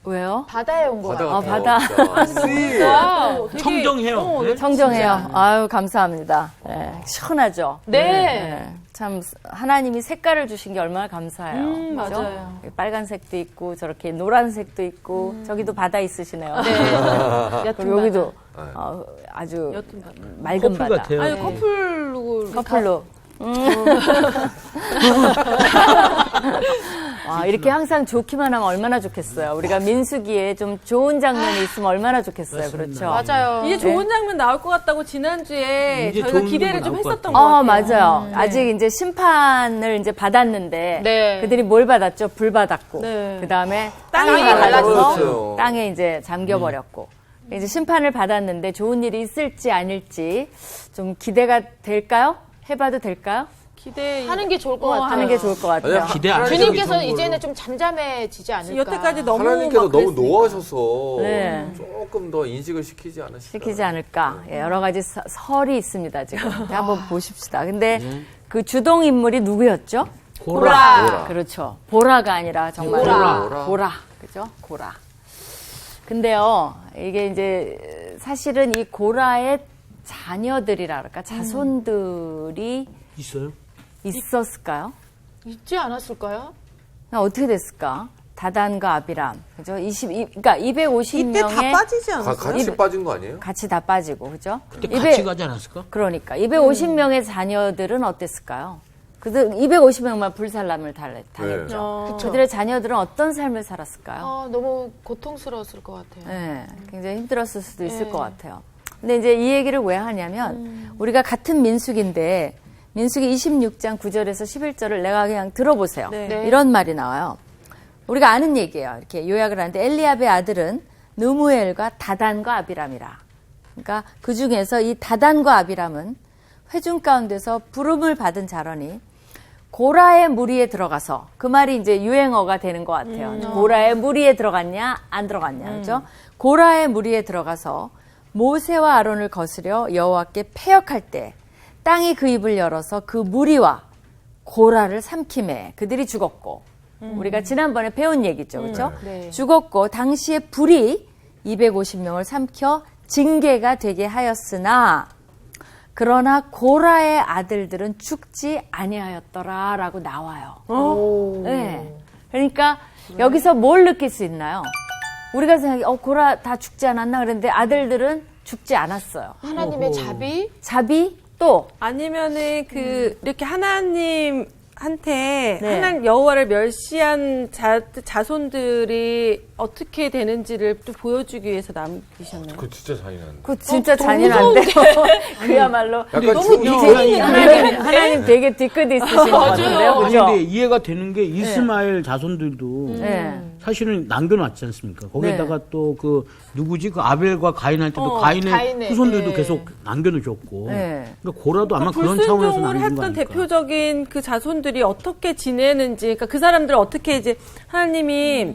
왜요? 바다에 온 거 같아요. 바다. 청정해요. 네? 청정해요. 아유, 감사합니다. 네, 시원하죠? 네. 참, 하나님이 색깔을 주신 게 얼마나 감사해요. 그죠? 맞아요. 빨간색도 있고, 저렇게 노란색도 있고, 저기도 바다 있으시네요. 네. 그리고 여기도 아주 맑은 커플 바다. 같아요. 아니 커플로. 이렇게 항상 좋기만 하면 얼마나 좋겠어요. 우리가 민수기에 좀 좋은 장면이 있으면 얼마나 좋겠어요. 그렇죠? 맞아요. 이제 좋은 장면 나올 것 같다고 지난주에 이제 저희가 좋은 기대를 장면 좀 나올 것 했었던 것 같아요. 맞아요. 아직 이제 심판을 이제 받았는데 네. 그들이 뭘 받았죠? 불 받았고 네. 그다음에 땅이 땅이 갈라져서 그렇죠. 땅에 이제 잠겨버렸고 이제 심판을 받았는데 좋은 일이 있을지 아닐지 좀 기대가 될까요? 해봐도 될까요? 기대하는 게 좋을 것 같아요. 하는 게 좋을 것 같아요. 기대 안 해요. 주님께서 이제는 좀 잠잠해지지 않을까. 여태까지 너무 하나님께서 막 너무 그랬으니까. 노하셔서 네. 조금 더 인식을 시키지 않으실까. 시키지 않을까. 여러 가지 설이 있습니다, 지금. 한번 보십시다. 근데 그 주동 인물이 누구였죠? 보라. 그렇죠. 보라가 아니라 정말 고라. 그죠? 고라. 근데요, 이게 이제 사실은 이 고라의 자녀들이라 그럴까? 자손들이 있어요? 있었을까요? 있지 않았을까요? 어떻게 됐을까? 다단과 아비람. 그죠? 그러니까 250명의 이때 다 빠지지 않았어요? 같이 빠진 거 아니에요? 같이 다 빠지고, 그죠? 그때 같이 가지 않았을까? 그러니까 250명의 자녀들은 어땠을까요? 그들 250명만 불살람을 당했죠. 그들의 자녀들은 어떤 삶을 살았을까요? 너무 고통스러웠을 것 같아요. 네, 굉장히 힘들었을 수도 있을 것 같아요. 근데 이제 이 얘기를 왜 하냐면 우리가 같은 민수기인데 민수기 26장 9절에서 11절을 내가 그냥 들어보세요. 네. 이런 말이 나와요. 우리가 아는 얘기예요. 이렇게 요약을 하는데 엘리압의 아들은 느무엘과 다단과 아비람이라. 그러니까 그 중에서 이 다단과 아비람은 회중 가운데서 부름을 받은 자러니 고라의 무리에 들어가서 그 말이 이제 유행어가 되는 것 같아요. 고라의 무리에 들어갔냐 안 들어갔냐 그죠? 고라의 무리에 들어가서 모세와 아론을 거스려 여호와께 패역할 때 땅이 그 입을 열어서 그 무리와 고라를 삼킴해 그들이 죽었고 우리가 지난번에 배운 얘기죠. 그렇죠? 네. 죽었고 당시에 불이 250명을 삼켜 징계가 되게 하였으나 그러나 고라의 아들들은 죽지 아니하였더라라고 나와요. 네. 그러니까 여기서 뭘 느낄 수 있나요? 우리가 생각해 고라 다 죽지 않았나 그랬는데 아들들은 죽지 않았어요. 하나님의 자비 또 아니면은 이렇게 하나님한테 네. 하나님 여호와를 멸시한 자손들이 어떻게 되는지를 또 보여주기 위해서 남기셨나요? 그거 진짜 잔인한데. 그 진짜 잔인한데요. 그야말로 약간 하나님 되게 뒤끝 있으신 것 같은데요. 아니 그죠? 근데 이해가 되는 게 이스마엘 자손들도 네. 사실은 남겨놨지 않습니까? 거기다가 또 그 누구지? 그 아벨과 가인 할 때도 가인의 가인의, 후손들도 네. 계속 남겨놓으셨고. 네. 그러니까 고라도 아마 그런 차원에서 불순종을 남긴 거 했던 아닐까. 대표적인 그 자손들이 어떻게 지내는지, 그러니까 그 사람들 어떻게 이제 하나님이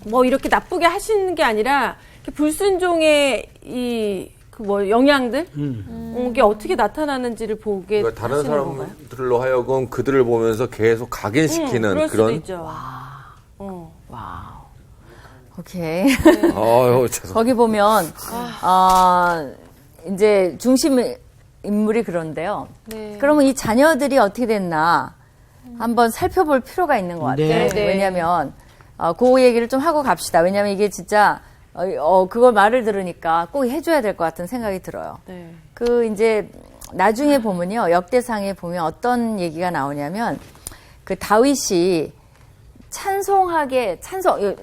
뭐 이렇게 나쁘게 하시는 게 아니라 불순종의 영향들 이게 어떻게 나타나는지를 보게 그러니까 다른 하시는 건가요? 사람들로 하여금 그들을 보면서 계속 각인시키는 그럴 수도 그런. 있죠. 와우. 오케이. 아유, 죄송. 거기 보면 이제 중심 인물이 그런데요. 네. 그러면 이 자녀들이 어떻게 됐나 한번 살펴볼 필요가 있는 것 같아요. 네. 네. 왜냐하면 그 얘기를 좀 하고 갑시다. 왜냐하면 이게 진짜 그걸 말을 들으니까 꼭 해줘야 될 것 같은 생각이 들어요. 네. 그 이제 나중에 보면요, 역대상에 보면 어떤 얘기가 나오냐면 그 다윗이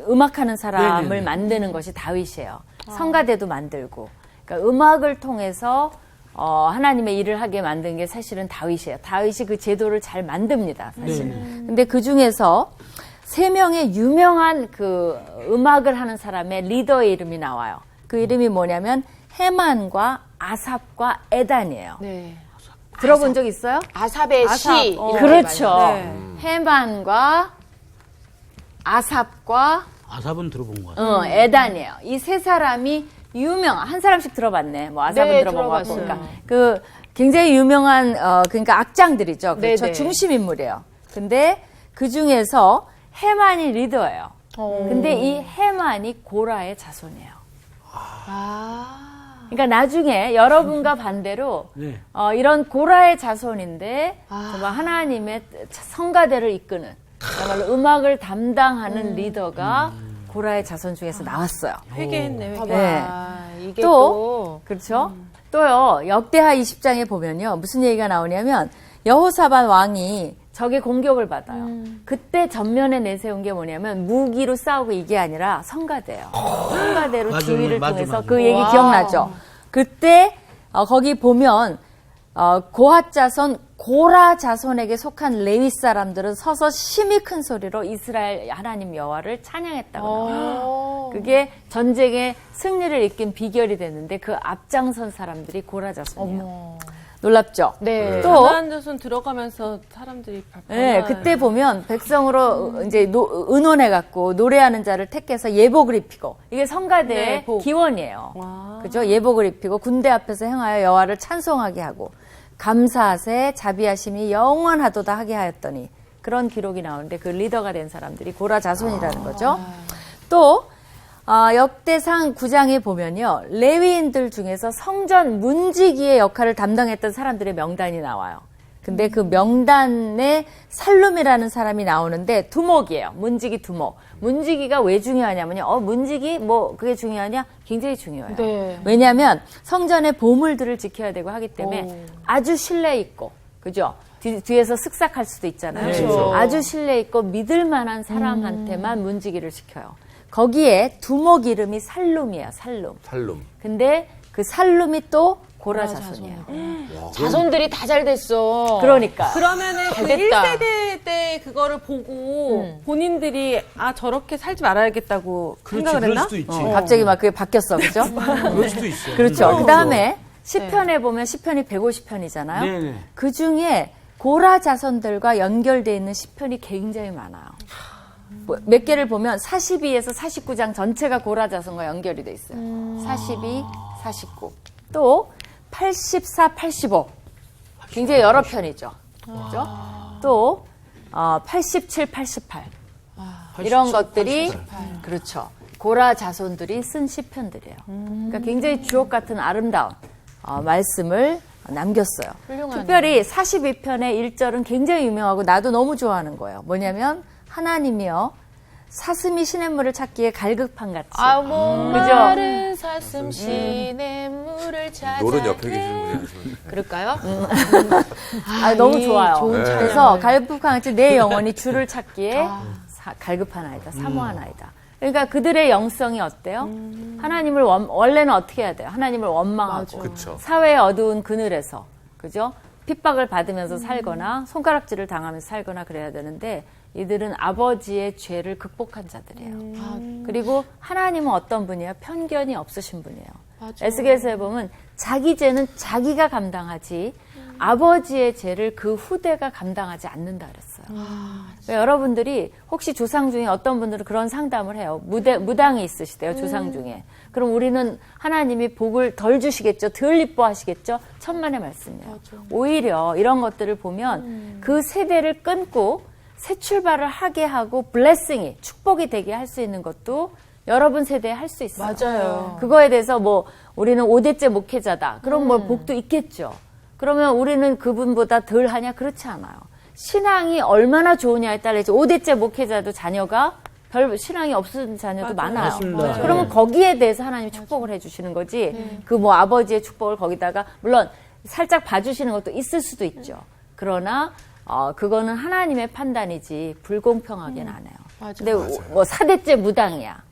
음악하는 사람을 네네네. 만드는 것이 다윗이에요. 성가대도 만들고, 그러니까 음악을 통해서 하나님의 일을 하게 만든 게 사실은 다윗이에요. 다윗이 그 제도를 잘 만듭니다, 사실. 근데 그 중에서 3명의 유명한 그 음악을 하는 사람의 리더의 이름이 나와요. 그 이름이 뭐냐면 헤만과 아삽과 에단이에요. 네. 들어본 적 있어요? 아삽의 시. 이렇게 그렇죠. 말해요. 네. 헤만과 아삽과 아삽은 들어본 것 같아요. 에단이에요. 이 세 사람이 한 사람씩 들어봤네. 뭐 아삽은 네, 들어본 것 같고. 들어봤어요. 그러니까 그 굉장히 유명한 그러니까 악장들이죠. 그렇죠. 네네. 중심 인물이에요. 근데 그 중에서 해만이 리더예요. 근데 이 해만이 고라의 자손이에요. 그러니까 나중에 여러분과 반대로 네. 이런 고라의 자손인데 정말 하나님의 성가대를 이끄는 정말로 음악을 담당하는 리더가 고라의 자손 중에서 나왔어요. 회개했네, 회개. 네. 이게 또, 또 그렇죠. 또요, 역대하 20장에 보면요, 무슨 얘기가 나오냐면, 여호사밧 왕이 적의 공격을 받아요. 그때 전면에 내세운 게 뭐냐면, 무기로 싸우고 이게 아니라 성가대예요. 성가대로 맞아요. 지휘를 맞아, 통해서 맞아. 그 얘기 와. 기억나죠? 그때, 거기 보면, 고핫 자손, 고라 자손에게 속한 레위 사람들은 서서 심히 큰 소리로 이스라엘 하나님 여호와를 찬양했다고 나와요. 그게 전쟁의 승리를 이끈 비결이 됐는데 그 앞장선 사람들이 고라 자손이에요. 놀랍죠? 네. 또 가나안 자손 들어가면서 사람들이 네, 그때 보면 백성으로 이제 의논해 갖고 노래하는 자를 택해서 예복을 입히고 이게 성가대의 네, 복. 기원이에요. 와. 그죠? 예복을 입히고 군대 앞에서 행하여 여호와를 찬송하게 하고 감사하세 자비하심이 영원하도다 하게 하였더니 그런 기록이 나오는데 그 리더가 된 사람들이 고라 자손이라는 거죠. 또 역대상 9장에 보면요. 레위인들 중에서 성전 문지기의 역할을 담당했던 사람들의 명단이 나와요. 근데 그 명단에 살룸이라는 사람이 나오는데 두목이에요. 문지기 두목. 문지기가 왜 중요하냐면요. 문지기 뭐 그게 중요하냐? 굉장히 중요해요. 네. 왜냐하면 성전의 보물들을 지켜야 되고 하기 때문에 아주 신뢰 있고, 그죠? 뒤에서 쓱싹할 수도 있잖아요. 그렇죠. 아주 신뢰 있고 믿을 만한 사람한테만 문지기를 시켜요. 거기에 두목 이름이 살룸이에요. 살룸. 살룸. 근데 그 살룸이 또 고라 자손이에요. 자손들이 다 잘 됐어. 그러니까. 그러면은 그 잘됐다. 1세대 때 그거를 보고 본인들이 저렇게 살지 말아야겠다고 그렇지, 생각을 그럴 했나? 수도 있지. 갑자기 막 그게 바뀌었어. 그죠? 그럴 수도 있어. 그렇죠. 그 다음에 시편에 보면 시편이 150편이잖아요. 네네. 그 중에 고라 자손들과 연결되어 있는 시편이 굉장히 많아요. 몇 개를 보면 42에서 49장 전체가 고라 자손과 연결이 돼 있어요. 42, 49. 또 84, 85. 굉장히 여러 편이죠. 그렇죠? 또 87, 88. 이런 것들이 그렇죠. 고라 자손들이 쓴 시편들이에요. 그러니까 굉장히 주옥 같은 아름다운 말씀을 남겼어요. 훌륭하네요. 특별히 42편의 1절은 굉장히 유명하고 나도 너무 좋아하는 거예요. 뭐냐면 하나님이요 사슴이 시냇물을 찾기에 갈급한 같이 목마른 사슴 시냇물을 찾아. 노른 옆에 계신 분이 하시는. 그럴까요? 너무 이 좋아요. 좋은 찬양을. 그래서 갈급한 같이 내 영혼이 주를 찾기에 갈급하나이다, 사모하나이다. 그러니까 그들의 영성이 어때요? 하나님을 원래는 어떻게 해야 돼요? 하나님을 원망하고 그쵸. 사회의 어두운 그늘에서 그죠? 핍박을 받으면서 살거나 손가락질을 당하면서 살거나 그래야 되는데 이들은 아버지의 죄를 극복한 자들이에요. 그리고 하나님은 어떤 분이에요? 편견이 없으신 분이에요. 에스겔서에 보면 자기 죄는 자기가 감당하지 아버지의 죄를 그 후대가 감당하지 않는다 그랬어요. 여러분들이 혹시 조상 중에 어떤 분들은 그런 상담을 해요. 무당이 있으시대요, 조상 중에. 그럼 우리는 하나님이 복을 덜 주시겠죠? 덜 이뻐하시겠죠? 천만의 말씀이에요. 오히려 이런 것들을 보면 그 세대를 끊고 새 출발을 하게 하고 블레싱이, 축복이 되게 할 수 있는 것도 여러분 세대에 할 수 있어요. 맞아요. 그거에 대해서 뭐 우리는 5대째 목회자다. 그럼 뭐 복도 있겠죠. 그러면 우리는 그분보다 덜 하냐? 그렇지 않아요. 신앙이 얼마나 좋으냐에 따라 이제 5대째 목회자도 자녀가 별 신앙이 없은 자녀도 많아요. 맞습니다. 그러면 거기에 대해서 하나님이 축복을 해주시는 거지. 그 뭐 아버지의 축복을 거기다가 물론 살짝 봐주시는 것도 있을 수도 있죠. 그러나 그거는 하나님의 판단이지 불공평하게는 안 해요. 근데 뭐 4대째 무당이야.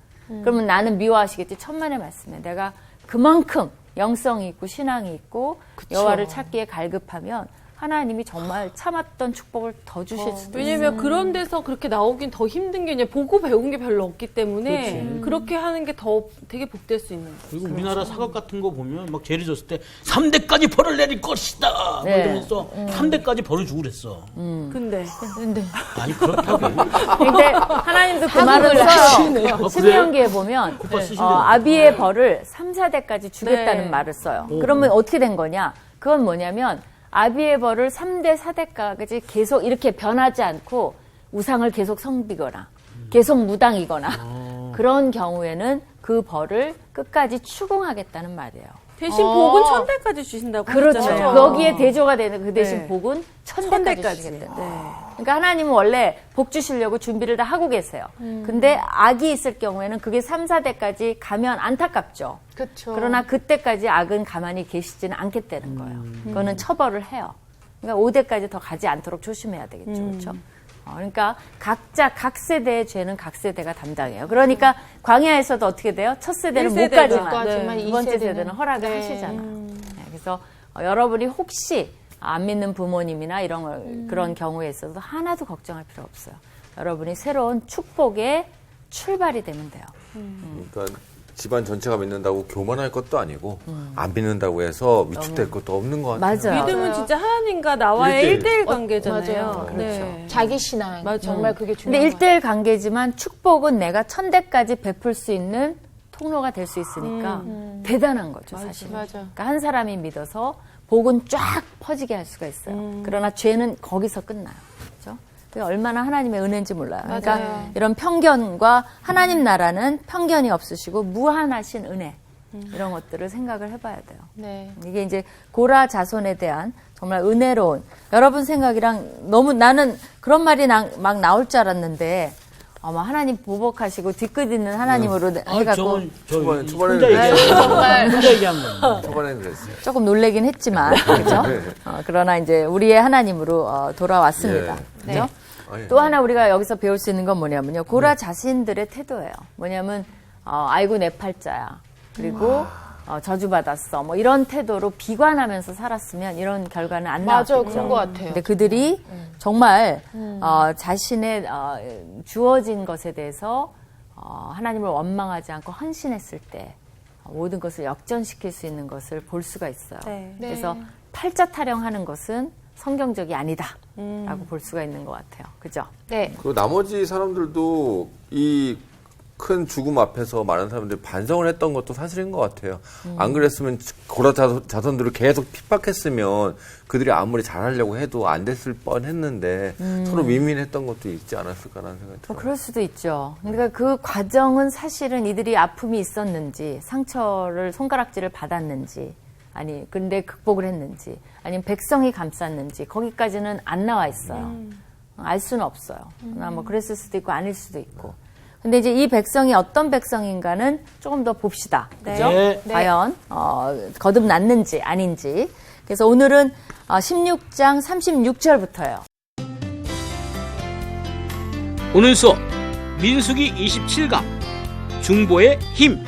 그러면 나는 미워하시겠지. 천만의 말씀에 내가 그만큼 영성이 있고 신앙이 있고 여호와를 찾기에 갈급하면 하나님이 정말 참았던 축복을 더 주실 수도 있어요. 왜냐면 그런 데서 그렇게 나오긴 더 힘든 게 이제 보고 배운 게 별로 없기 때문에 그렇게 하는 게 더 되게 복될 수 있는 거예요. 그리고 우리나라 사각 같은 거 보면 막 죄를 졌을 때 3대까지 벌을 내릴 것이다 뭐 네. 이러면서 3대까지 벌을 주고 그랬어. 근데 아니 그렇다고. 근데 하나님도 그 말을 써요. 신명기에 보면 곧바로 쓰시네요. 아비의 벌을 3, 4대까지 주겠다는 네. 말을 써요. 그러면 어떻게 된 거냐? 그건 뭐냐면 아비의 벌을 3대, 4대까지 계속 이렇게 변하지 않고 우상을 계속 섬기거나 계속 무당이거나 그런 경우에는 그 벌을 끝까지 추궁하겠다는 말이에요. 대신 복은 1000대까지 주신다고 그렇죠. 했잖아요. 거기에 대조가 되는 그 대신 네. 복은 1000대까지 1000대까지. 주시겠다. 네. 그러니까 하나님은 원래 복 주시려고 준비를 다 하고 계세요. 근데 악이 있을 경우에는 그게 3, 4대까지 가면 안타깝죠. 그렇죠. 그러나 그때까지 악은 가만히 계시지는 않겠다는 거예요. 그거는 처벌을 해요. 그러니까 5대까지 더 가지 않도록 조심해야 되겠죠. 그렇죠? 그러니까 각자 각 세대의 죄는 각 세대가 담당해요. 그러니까 광야에서도 어떻게 돼요? 첫 세대는 못 1세대가, 가지만 네. 두 번째 2세대는. 세대는 허락을 하시잖아요. 네, 그래서 여러분이 혹시 안 믿는 부모님이나 그런 경우에 있어서 하나도 걱정할 필요 없어요. 여러분이 새로운 축복의 출발이 되면 돼요. 그러니까 집안 전체가 믿는다고 교만할 것도 아니고 안 믿는다고 해서 위축될 것도 없는 것 같아요. 맞아요. 믿음은 진짜 하나님과 나와의 1대1 관계잖아요. 맞아요. 네. 자기 신앙 맞아요. 정말 그게 근데 중요한 것 1대1 관계지만 축복은 내가 1000대까지 베풀 수 있는 통로가 될 수 있으니까 대단한 거죠, 사실은. 맞아요. 그러니까 한 사람이 믿어서 복은 쫙 퍼지게 할 수가 있어요. 그러나 죄는 거기서 끝나요. 그렇죠? 그게 얼마나 하나님의 은혜인지 몰라요. 그러니까 맞아요. 이런 편견과 하나님 나라는 편견이 없으시고 무한하신 은혜 이런 것들을 생각을 해봐야 돼요. 네. 이게 이제 고라 자손에 대한 정말 은혜로운 여러분 생각이랑 너무 나는 그런 말이 막 나올 줄 알았는데 아마 하나님 보복하시고 뒤끝 있는 하나님으로 해갖고 저건 초반에는 혼자 얘기한 혼자 얘기한 거예요. 초반에는 그랬어요. 조금 놀래긴 했지만 그렇죠? 그러나 이제 우리의 하나님으로 돌아왔습니다. 예. 그렇죠? 아니, 또 하나 우리가 여기서 배울 수 있는 건 뭐냐면요. 고라 자신들의 태도예요. 뭐냐면 아이고 내 팔자야. 그리고 저주받았어. 뭐 이런 태도로 비관하면서 살았으면 이런 결과는 안 나왔겠죠. 맞아요. 그런 것 같아요. 근데 그들이 정말 자신의 주어진 것에 대해서 하나님을 원망하지 않고 헌신했을 때 모든 것을 역전시킬 수 있는 것을 볼 수가 있어요. 네. 그래서 팔자 타령하는 것은 성경적이 아니다라고 볼 수가 있는 것 같아요. 그죠? 네. 그리고 나머지 사람들도 이 큰 죽음 앞에서 많은 사람들이 반성을 했던 것도 사실인 것 같아요. 안 그랬으면 고라 자손들을 계속 핍박했으면 그들이 아무리 잘하려고 해도 안 됐을 뻔했는데 서로 윈윈했던 것도 있지 않았을까라는 생각이 들어요. 그럴 수도 있죠. 그러니까 그 과정은 사실은 이들이 아픔이 있었는지, 상처를, 손가락질을 받았는지, 아니, 근데 극복을 했는지, 아니면 백성이 감쌌는지, 거기까지는 안 나와 있어요. 알 수는 없어요. 그러나 뭐 그랬을 수도 있고, 아닐 수도 있고. 근데 이제 이 백성이 어떤 백성인가는 조금 더 봅시다. 그죠? 네. 과연, 거듭났는지, 아닌지. 그래서 오늘은 16장 36절부터예요. 오늘 수업 민수기 27강 중보의 힘.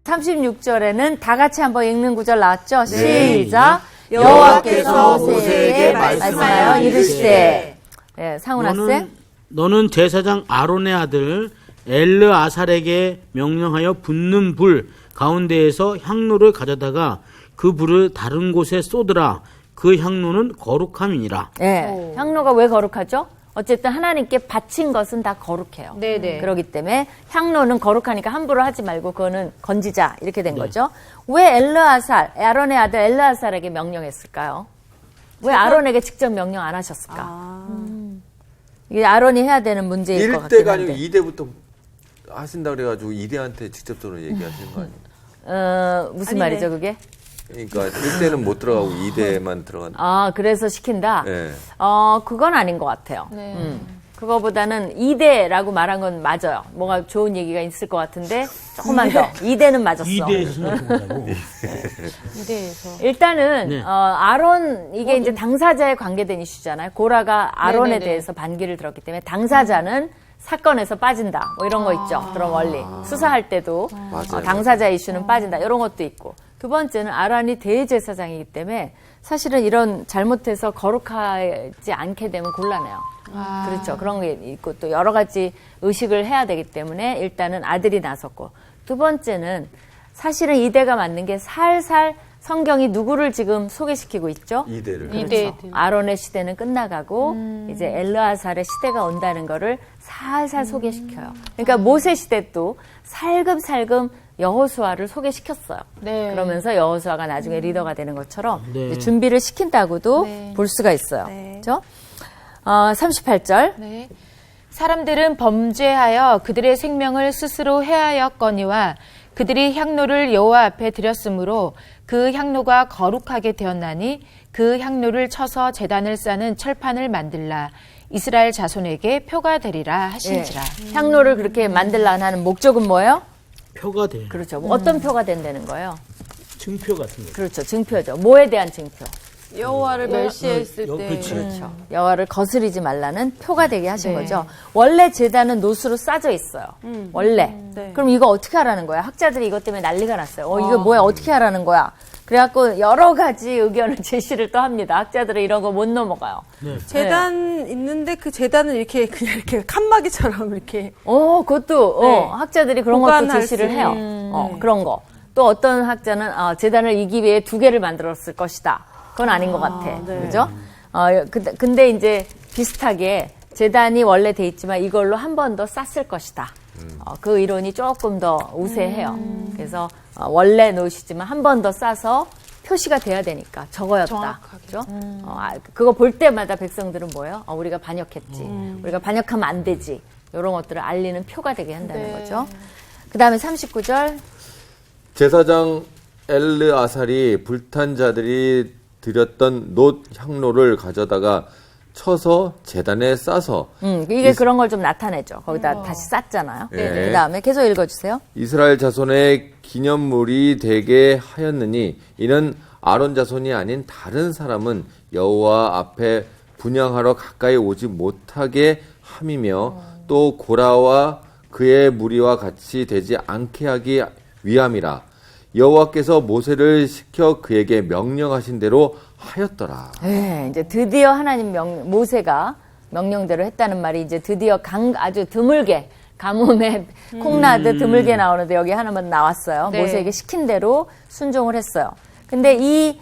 36절에는 다 같이 한번 읽는 구절 나왔죠? 시작! 여호와께서 모세에게 말씀하여 이르시되. 네, 상훈 학생. 너는 제사장 아론의 아들 엘르아살에게 명령하여 붙는 불 가운데에서 향로를 가져다가 그 불을 다른 곳에 쏟으라. 그 향로는 거룩함이니라. 네, 향로가 왜 거룩하죠? 어쨌든 하나님께 바친 것은 다 거룩해요. 네네. 그렇기 때문에 향로는 거룩하니까 함부로 하지 말고 그거는 건지자 이렇게 된 거죠. 왜 아론의 아들 엘르아살에게 명령했을까요? 왜 아론에게 직접 명령 안 하셨을까? 이게 아론이 해야 되는 문제일 것 같긴 1대가 아니고 한데. 2대부터 하신다 그래가지고 2대한테 직접적으로 얘기하시는 거 아니에요? 무슨 아니네. 말이죠 그게? 그러니까 1대는 못 들어가고 2대만 들어간다. 그래서 시킨다? 네. 그건 아닌 것 같아요. 네. 그거보다는 2대라고 말한 건 맞아요. 뭐가 좋은 얘기가 있을 것 같은데 조금만 더. 2대는 맞았어. 2대에서 생각해보자고. 무대에서. 일단은 네. 아론 이게 이제 당사자에 관계된 이슈잖아요. 고라가 아론에 네네네. 대해서 반기를 들었기 때문에 당사자는 사건에서 빠진다. 뭐 이런 거 있죠. 그런 원리. 수사할 때도 맞아요. 당사자 이슈는 빠진다. 이런 것도 있고. 두 번째는 아론이 대제사장이기 때문에 사실은 이런 잘못해서 거룩하지 않게 되면 곤란해요. 그렇죠. 그런 게 있고 또 여러 가지 의식을 해야 되기 때문에 일단은 아들이 나섰고, 두 번째는 사실은 이대가 맞는 게 살살 성경이 누구를 지금 소개시키고 있죠? 이대를. 그렇죠. 아론의 시대는 끝나가고 이제 엘르아살의 시대가 온다는 거를 살살 소개시켜요. 그러니까 모세 시대도 살금살금 여호수아를 소개시켰어요. 네. 그러면서 여호수아가 나중에 리더가 되는 것처럼 네. 이제 준비를 시킨다고도 네. 볼 수가 있어요. 네. 그렇죠? 38절. 네. 사람들은 범죄하여 그들의 생명을 스스로 해하였거니와 그들이 향로를 여호와 앞에 드렸으므로 그 향로가 거룩하게 되었나니 그 향로를 쳐서 제단을 싸는 철판을 만들라. 이스라엘 자손에게 표가 되리라 하신지라. 향로를 그렇게 만들라 하는 목적은 뭐예요? 표가 돼. 그렇죠. 뭐 어떤 표가 된다는 거예요? 증표 같은 거. 그렇죠. 증표죠. 뭐에 대한 증표? 여호와를 멸시했을 때. 그렇지. 그렇죠. 여호와를 거스리지 말라는 표가 되게 하신 네. 거죠. 원래 제단은 노수로 싸져 있어요. 원래. 네. 그럼 이거 어떻게 하라는 거야? 학자들이 이것 때문에 난리가 났어요. 이거 뭐야? 어떻게 하라는 거야? 그래갖고 여러 가지 의견을 제시를 또 합니다. 학자들은 이런 거 못 넘어가요. 재단 있는데 그 재단을 이렇게 그냥 이렇게 칸막이처럼 이렇게. 그것도 네. 학자들이 그런 것도 보관할 제시를 수 해요. 있는. 그런 거. 또 어떤 학자는 제단을 이기 위해 2개를 만들었을 것이다. 그건 아닌 것 같아. 네. 그죠? 근데 이제 비슷하게 재단이 원래 돼 있지만 이걸로 한 번 더 쌌을 것이다. 그 이론이 조금 더 우세해요. 그래서 원래 노시지만 한 번 더 싸서 표시가 돼야 되니까 저거였다. 정확하게. 그죠? 그거 볼 때마다 백성들은 뭐예요? 우리가 반역했지. 우리가 반역하면 안 되지. 이런 것들을 알리는 표가 되게 한다는 네. 거죠. 그 다음에 39절. 제사장 엘르아살이 불탄 자들이 드렸던 놋 향로를 가져다가 쳐서 제단에 싸서 이게 그런 걸 좀 나타내죠. 거기다 다시 쌌잖아요. 네. 그 다음에 계속 읽어주세요. 이스라엘 자손의 기념물이 되게 하였느니 이는 아론 자손이 아닌 다른 사람은 여호와 앞에 분향하러 가까이 오지 못하게 함이며 또 고라와 그의 무리와 같이 되지 않게 하기 위함이라. 여호와께서 모세를 시켜 그에게 명령하신 대로 하였더라. 네, 이제 드디어 하나님 모세가 명령대로 했다는 말이 이제 드디어 아주 드물게 가뭄에 콩나듯 드물게 나오는데 여기 하나만 나왔어요. 네. 모세에게 시킨 대로 순종을 했어요. 근데 이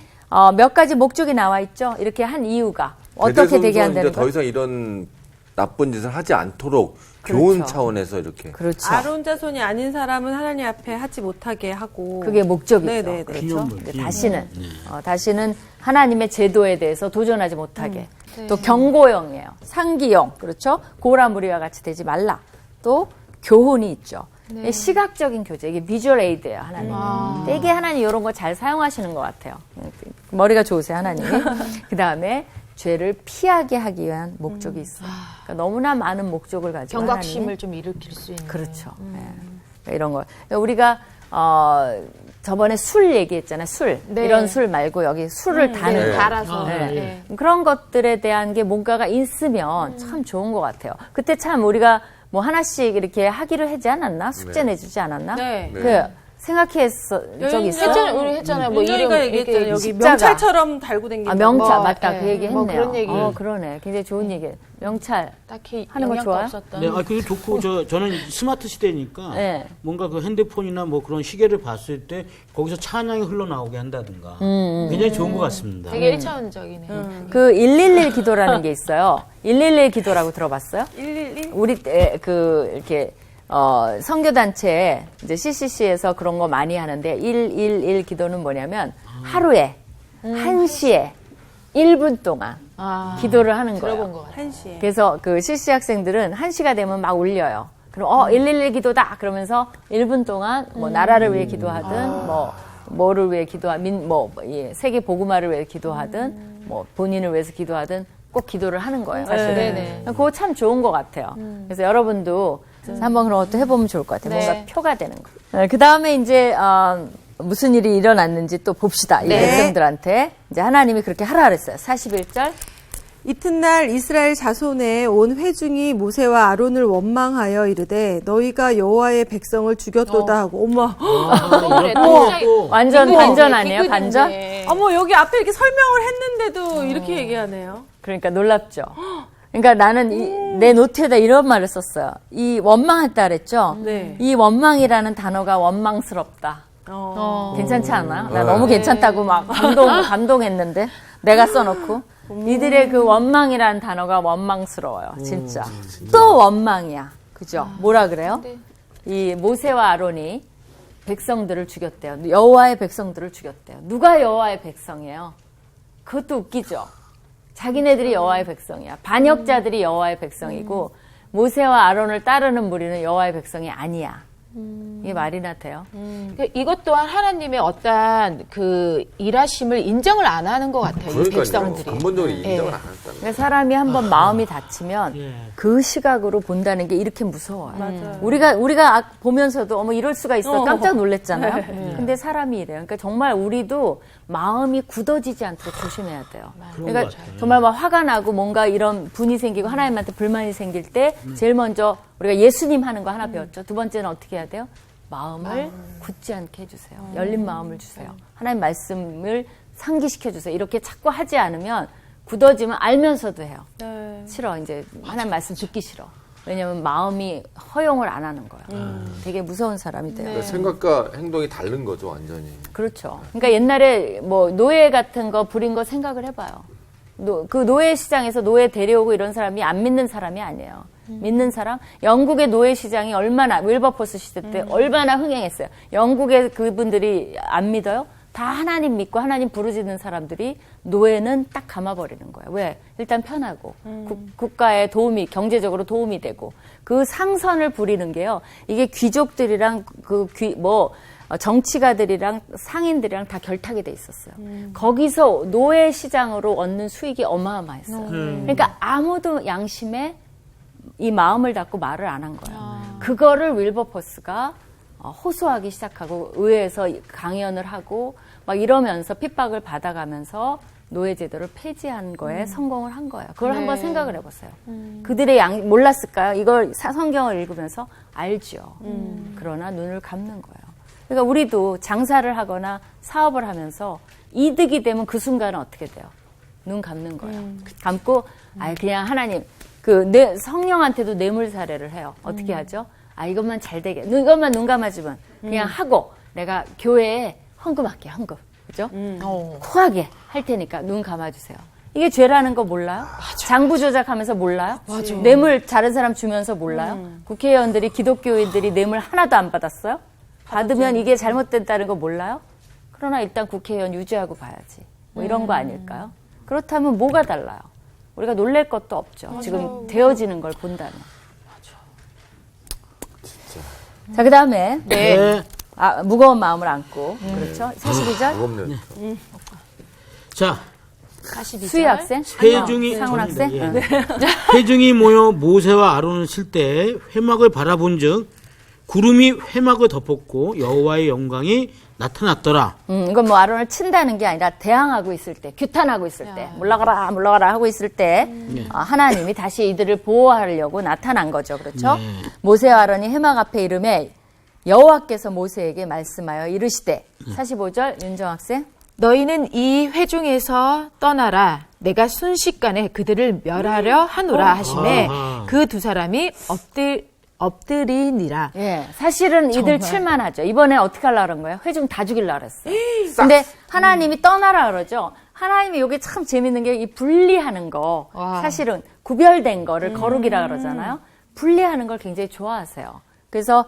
몇 가지 목적이 나와 있죠. 이렇게 한 이유가 어떻게 되게 한다는 더 거예요? 이상 이런 나쁜 짓을 하지 않도록 그렇죠. 교훈 차원에서 이렇게. 그렇죠. 아론 자손이 아닌 사람은 하나님 앞에 하지 못하게 하고. 그게 목적이죠. 네네네. 그렇죠. 기념물, 근데 기념물. 다시는 하나님의 제도에 대해서 도전하지 못하게. 또 경고형이에요. 상기형. 그렇죠. 고라 무리와 같이 되지 말라. 또 교훈이 있죠. 시각적인 교재. 이게 비주얼 에이드예요, 하나님. 되게 하나님 이런 거 잘 사용하시는 것 같아요. 머리가 좋으세요, 하나님이. 그 다음에 죄를 피하게 하기 위한 목적이 있어요. 그러니까 너무나 많은 목적을 가지고 경각심을 하나님이 좀 일으킬 수 있는. 그렇죠. 네. 그러니까 이런 거. 우리가 저번에 술 얘기했잖아요. 술. 네. 이런 술 말고 여기 술을 다는 네, 거. 달아서. 네. 그런 것들에 대한 게 뭔가가 있으면 참 좋은 것 같아요. 그때 참 우리가 뭐 하나씩 이렇게 하기로 하지 않았나? 숙제 내주지 않았나? 네. 그 생각했어 적 있어? 우리 했잖아요. 뭐 윤정이가 이름 얘기했잖아요. 여기 십자가. 명찰처럼 달고 다니는 명찰 뭐, 맞다. 네. 그 얘기 뭐 했네요. 그런 얘기. 그러네. 굉장히 좋은 얘기. 명찰. 딱히 하는 거 영향가 좋아요? 없었던. 네, 그게 좋고 저는 스마트 시대니까 네. 뭔가 그 핸드폰이나 뭐 그런 시계를 봤을 때 거기서 찬양이 흘러나오게 한다든가 굉장히 좋은 것 같습니다. 되게 1차원적이네. 그 111 기도라는 게 있어요. 111 기도라고 들어봤어요? 111? 우리 때 이렇게 선교단체 이제 CCC에서 그런 거 많이 하는데 111 기도는 뭐냐면 하루에 1시에 1분 동안 기도를 하는 거예요. 들어본 것 같아요. 1시에. 그래서 그 CC 학생들은 1시가 되면 막 울려요. 그럼 111 기도다 그러면서 1분 동안 뭐 나라를 위해 기도하든 뭐를 위해 세계 복음화를 위해 기도하든 뭐 본인을 위해서 기도하든 꼭 기도를 하는 거예요. 사실은. 네네. 그거 참 좋은 것 같아요. 그래서 여러분도 한번 그런 것도 해보면 좋을 것 같아요. 네. 뭔가 표가 되는 거. 그 다음에 이제 무슨 일이 일어났는지 또 봅시다. 이 네. 백성들한테 이제 하나님이 그렇게 하라 그랬어요. 41절. 이튿날 이스라엘 자손에 온 회중이 모세와 아론을 원망하여 이르되 너희가 여호와의 백성을 죽였도다 하고 어머 그래, 완전 비극이네, 반전 아니에요? 반전? 비극이네. 어머 여기 앞에 이렇게 설명을 했는데도 이렇게 얘기하네요. 그러니까 놀랍죠. 그러니까 나는 내 노트에다 이런 말을 썼어요. 이 원망했다 그랬죠? 네. 이 원망이라는 단어가 원망스럽다. 괜찮지 않아요? 나 너무 괜찮다고 막 감동했는데 내가 써놓고 이들의 그 원망이라는 단어가 원망스러워요. 진짜. 또 원망이야. 그죠? 뭐라 그래요? 이 모세와 아론이 백성들을 죽였대요. 여호와의 백성들을 죽였대요. 누가 여호와의 백성이에요? 그것도 웃기죠. 자기네들이 여호와의 백성이야. 반역자들이 여호와의 백성이고 모세와 아론을 따르는 무리는 여호와의 백성이 아니야. 이게 말이나 돼요? 이것 또한 하나님의 어떠한 그 일하심을 인정을 안 하는 것 같아요. 이 그러니까요. 백성들이. 근본적으로 인정을 예. 안 했다는 그러니까 사람이 한번 마음이 다치면 그 시각으로 본다는 게 이렇게 무서워요. 맞아요. 우리가 보면서도 어머 이럴 수가 있어 깜짝 놀랐잖아요. 근데 사람이 이래요. 그러니까 정말 우리도 마음이 굳어지지 않도록 조심해야 돼요. 그러니까 정말 막 화가 나고 뭔가 이런 분이 생기고 하나님한테 불만이 생길 때 제일 먼저 우리가 예수님 하는 거 하나 배웠죠. 두 번째는 어떻게 해야 돼요? 마음을 굳지 않게 해주세요. 열린 마음을 주세요. 하나님 말씀을 상기시켜 주세요. 이렇게 자꾸 하지 않으면 굳어지면 알면서도 해요. 네. 싫어. 이제 하나님 말씀 듣기 싫어. 왜냐면 마음이 허용을 안 하는 거예요. 되게 무서운 사람이 돼요. 그러니까 생각과 행동이 다른 거죠, 완전히. 그렇죠. 그러니까 옛날에 뭐 노예 같은 거 부린 거 생각을 해봐요. 그 노예 시장에서 노예 데려오고 이런 사람이 안 믿는 사람이 아니에요. 믿는 사람? 영국의 노예 시장이 얼마나 윌버포스 시대 때 얼마나 흥행했어요. 영국의 그분들이 안 믿어요? 다 하나님 믿고 하나님 부르짖는 사람들이 노예는 딱 감아버리는 거예요. 왜? 일단 편하고 국가에 도움이 경제적으로 도움이 되고 그 상선을 부리는 게요. 이게 귀족들이랑 정치가들이랑 상인들이랑 다 결탁이 돼 있었어요. 거기서 노예 시장으로 얻는 수익이 어마어마했어요. 그러니까 아무도 양심에 이 마음을 닫고 말을 안 한 거예요. 그거를 윌버포스가 호소하기 시작하고 의회에서 강연을 하고 막 이러면서 핍박을 받아가면서 노예제도를 폐지한 거에 성공을 한 거예요. 그걸 한번 생각을 해보세요. 그들의 몰랐을까요? 이걸 성경을 읽으면서 알죠. 그러나 눈을 감는 거예요. 그러니까 우리도 장사를 하거나 사업을 하면서 이득이 되면 그 순간은 어떻게 돼요? 눈 감는 거예요. 감고 그냥 하나님 내 성령한테도 뇌물 사례를 해요. 어떻게 하죠? 이것만 잘 되게 이것만 눈 감아주면 그냥 하고 내가 교회에 헌금할게 헌금. 그죠? 코하게 할 테니까 눈 감아주세요. 이게 죄라는 거 몰라요? 장부 조작하면서 몰라요? 뇌물 다른 사람 주면서 몰라요? 국회의원들이 기독교인들이 뇌물 하나도 안 받았어요? 받으면 이게 잘못됐다는 거 몰라요? 그러나 일단 국회의원 유지하고 봐야지. 뭐 이런 거 아닐까요? 그렇다면 뭐가 달라요? 우리가 놀랄 것도 없죠. 지금 되어지는 걸 본다면. 자, 그 다음에. 네. 무거운 마음을 안고. 그렇죠? 42절. 무겁네요. 자, 42절. 수희 학생. 회중이 상훈 학생. 예. 회중이 모여 모세와 아론을 칠 때 회막을 바라본즉 구름이 회막을 덮었고 여호와의 영광이 나타났더라. 이건 뭐 아론을 친다는 게 아니라 대항하고 있을 때, 규탄하고 있을 때, 물러가라 하고 있을 때 하나님이 다시 이들을 보호하려고 나타난 거죠. 그렇죠? 모세와 아론이 회막 앞에 이름에 여호와께서 모세에게 말씀하여 이르시되 45절 윤정 학생. 너희는 이 회중에서 떠나라. 내가 순식간에 그들을 멸하려 하노라 하시매 그 두 사람이 엎드리니라. 예, 사실은 이들 칠만하죠. 이번에 어떻게 하려고 그런 거예요? 회중 다 죽이려고 그랬어요. 근데 하나님이 떠나라 그러죠. 하나님이 이게 참 재밌는 게 이 분리하는 거, 사실은 구별된 거를 거룩이라 그러잖아요. 분리하는 걸 굉장히 좋아하세요. 그래서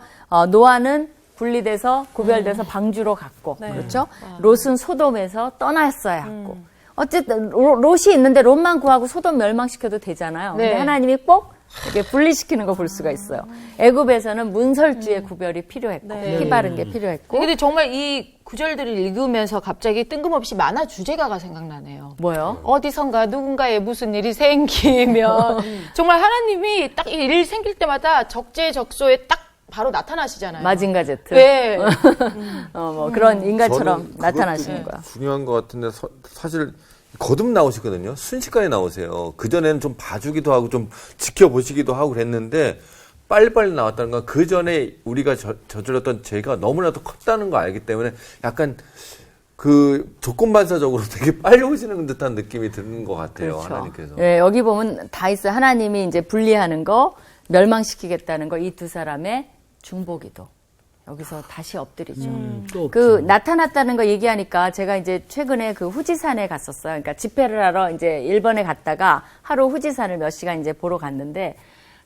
노아는 분리돼서 구별돼서 방주로 갔고, 그렇죠? 롯은 소돔에서 떠났어야 했고. 어쨌든 롯이 있는데 롯만 구하고 소돔 멸망시켜도 되잖아요. 근데 하나님이 꼭 이렇게 분리시키는 거 볼 수가 있어요. 애굽에서는 문설주의 구별이 필요했고 피 바른 게 필요했고. 근데 정말 이 구절들을 읽으면서 갑자기 뜬금없이 만화 주제가가 생각나네요. 뭐요? 어디선가 누군가의 무슨 일이 생기면 정말 하나님이 딱 일 생길 때마다 적재적소에 딱 바로 나타나시잖아요. 마징가 제트. 네. 뭐 그런 인간처럼 저는 나타나시는 그것도 거야. 중요한 것 같은데 사실 거듭 나오시거든요. 순식간에 나오세요. 그전에는 좀 봐주기도 하고 좀 지켜보시기도 하고 그랬는데 빨리빨리 나왔다는 건 그 전에 우리가 저질렀던 죄가 너무나도 컸다는 거 알기 때문에 약간 그 조건반사적으로 되게 빨리 오시는 듯한 느낌이 드는 것 같아요. 하나님께서. 네, 여기 보면 다 있어요. 하나님이 이제 분리하는 거, 멸망시키겠다는 거, 이 두 사람의 중보기도. 여기서 다시 엎드리죠. 또 그 나타났다는 거 얘기하니까 제가 이제 최근에 그 후지산에 갔었어요. 그러니까 집회를 하러 이제 일본에 갔다가 하루 후지산을 몇 시간 이제 보러 갔는데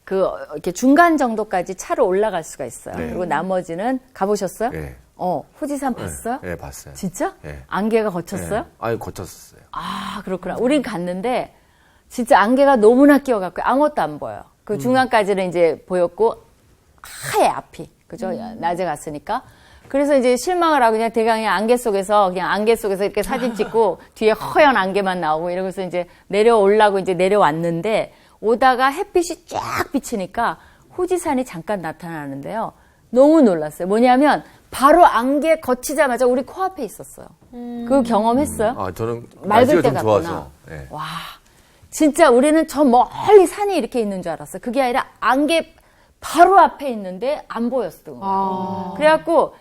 그 이렇게 중간 정도까지 차로 올라갈 수가 있어요. 네. 그리고 나머지는 가보셨어요? 네. 후지산 봤어요? 네, 봤어요. 진짜? 네. 안개가 거쳤어요? 네. 아니, 거쳤었어요. 아, 그렇구나. 우린 갔는데 진짜 안개가 너무나 끼어갖고 아무것도 안 보여요. 그 중간까지는 이제 보였고 하얘 앞이. 그죠? 낮에 갔으니까. 그래서 이제 실망을 하고 그냥 대강 그냥 안개 속에서 이렇게 사진 찍고 뒤에 허연 안개만 나오고 이러면서 이제 내려오려고 이제 내려왔는데 오다가 햇빛이 쫙 비치니까 후지산이 잠깐 나타나는데요. 너무 놀랐어요. 뭐냐면 바로 안개 거치자마자 우리 코앞에 있었어요. 그 경험했어요? 아, 저는 맑을 날씨가 때 좀 갔구나. 좋아서. 네. 와, 진짜 우리는 저 멀리 산이 이렇게 있는 줄 알았어요. 그게 아니라 안개 바로 앞에 있는데 안 보였어. 그래갖고